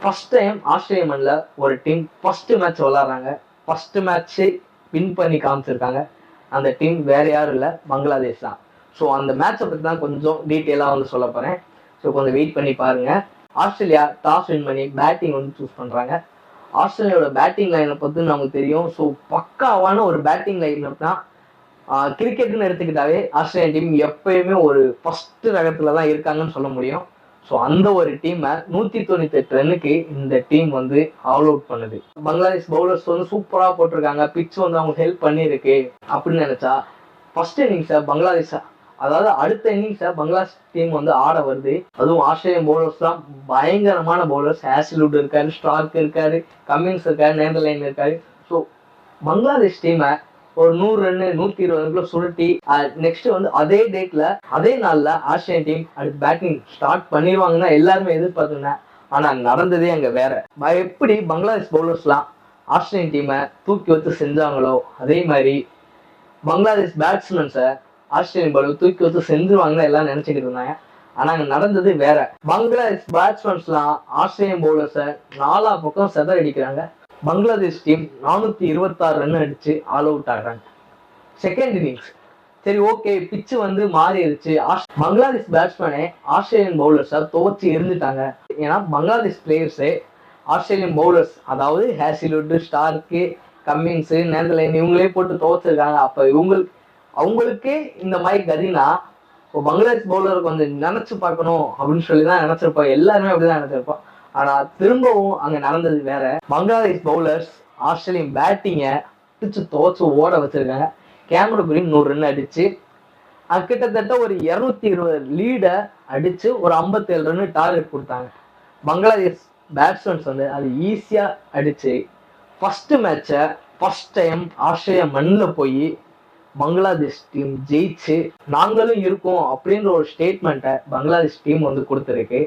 First time Australia மண்ணில் ஒரு team first match விளாட்றாங்க. ஃபர்ஸ்ட் மேட்ச்சு வின் பண்ணி காமிச்சிருக்காங்க. அந்த டீம் வேற யாரும் இல்லை, பங்களாதேஷ் தான். ஸோ அந்த மேட்சை பற்றி தான் கொஞ்சம் டீட்டெயிலாக வந்து சொல்ல போகிறேன். ஸோ கொஞ்சம் வெயிட் பண்ணி பாருங்க. ஆஸ்திரேலியா டாஸ் வின் பண்ணி பேட்டிங் வந்து சூஸ் பண்ணுறாங்க. ஆஸ்திரேலியாவோட பேட்டிங் லைனப் பற்றி நமக்கு தெரியும். ஸோ பக்காவான ஒரு பேட்டிங் லைனப் தான். கிரிக்கெட்னு எடுத்துக்கிட்டாவே ஆஸ்திரேலியன் டீம் எப்பயுமே ஒரு ஃபர்ஸ்ட் ரகத்துல தான் இருக்காங்கன்னு சொல்ல முடியும். ஸோ அந்த ஒரு டீமை 198 ரன்னுக்கு இந்த டீம் வந்து ஆல் அவுட் பண்ணுது. பங்களாதேஷ் பவுலர்ஸ் வந்து சூப்பராக போட்டிருக்காங்க, பிட்ச் வந்து அவங்க ஹெல்ப் பண்ணியிருக்கு அப்படின்னு நினைச்சா ஃபர்ஸ்ட் இன்னிங்ஸை பங்களாதேஷ், அதாவது அடுத்த இன்னிங்ஸை பங்களாதேஷ் டீம் வந்து ஆட வருது. அதுவும் ஆஸ்திரேலியன் பவுலர்ஸ் தான் பயங்கரமான பவுலர்ஸ். ஹேசில்வுட் இருக்காரு, ஸ்டார்க் இருக்காரு, கம்மின்ஸ் இருக்காரு, நேதர்லைன் இருக்காரு. ஸோ பங்களாதேஷ் டீமை ஒரு 100 ரன்னு 120 ரன்குள்ள சுருட்டி நெக்ஸ்ட் வந்து அதே டேட்ல அதே நாள்ல ஆஸ்திரேலியன் டீம் அடுத்து பேட்டிங் ஸ்டார்ட் பண்ணிடுவாங்கன்னா எல்லாருமே எதிர்பார்த்துருந்தேன். ஆனா நடந்ததே அங்க வேற. எப்படி பங்களாதேஷ் பவுலர்ஸ்லாம் ஆஸ்திரேலியன் டீமை தூக்கி வச்சு செஞ்சாங்களோ அதே மாதிரி பங்களாதேஷ் பேட்ஸ்மேன்ஸை ஆஸ்திரேலியன் பவுலர் தூக்கி வச்சு செஞ்சுருவாங்கன்னு எல்லாம் நினைச்சுக்கிட்டு இருந்தாங்க. ஆனா அங்க நடந்தது வேற. பங்களாதேஷ் பேட்ஸ்மேன்ஸ்லாம் ஆஸ்திரேலியன் பவுலர்ஸை 4 பக்கம் செதறடிக்கிறாங்க. பங்களாதேஷ் டீம் 426 ரன் அடிச்சு ஆல் அவுட் ஆகிறாங்க. செகண்ட் இன்னிங்ஸ் சரி ஓகே, பிச்சு வந்து மாறிடுச்சு. பங்களாதேஷ் பேட்ஸ்மேனே ஆஸ்திரேலியன் பவுலர்ஸை துவச்சி இருந்துட்டாங்க. ஏன்னா பங்களாதேஷ் பிளேயர்ஸே ஆஸ்திரேலியன் பவுலர்ஸ், அதாவது ஹேசில்வுட், ஸ்டார்க்கு, கம்மின்ஸு, நேதர்லைன் இவங்களே போட்டு துவச்சிருக்காங்க. அப்போ அவங்களுக்கே இந்த மாதிரி கதினா இப்போ பங்களாதேஷ் பவுலர் கொஞ்சம் நினைச்சு பார்க்கணும் அப்படின்னு சொல்லி தான் நினைச்சிருப்போம். எல்லாருமே அப்படிதான் நினைச்சிருப்போம். ஆனா திரும்பவும் அங்க நடந்தது வேற. பங்களாதேஷ் பவுலர்ஸ் ஆஸ்திரேலியன் பேட்டிங்கை பிடிச்சு துவச்சு ஓட வச்சிருக்காங்க. கேமரா கிரீன் 100 ரன் அடிச்சு கிட்டத்தட்ட ஒரு 220 லீடை அடிச்சு ஒரு 57 ரன்னு டார்கெட் கொடுத்தாங்க. பங்களாதேஷ் பேட்ஸ்மேன்ஸ் வந்து அது ஈஸியா அடிச்சு ஃபர்ஸ்ட் மேட்சை ஃபர்ஸ்ட் டைம் ஆஸ்திரேலியா மண்ணில் போய் பங்களாதேஷ் டீம் ஜெயிச்சு நாங்களும் இருக்கோம் அப்படின்ற ஒரு ஸ்டேட்மெண்ட்டை பங்களாதேஷ் டீம் வந்து கொடுத்துருக்கு.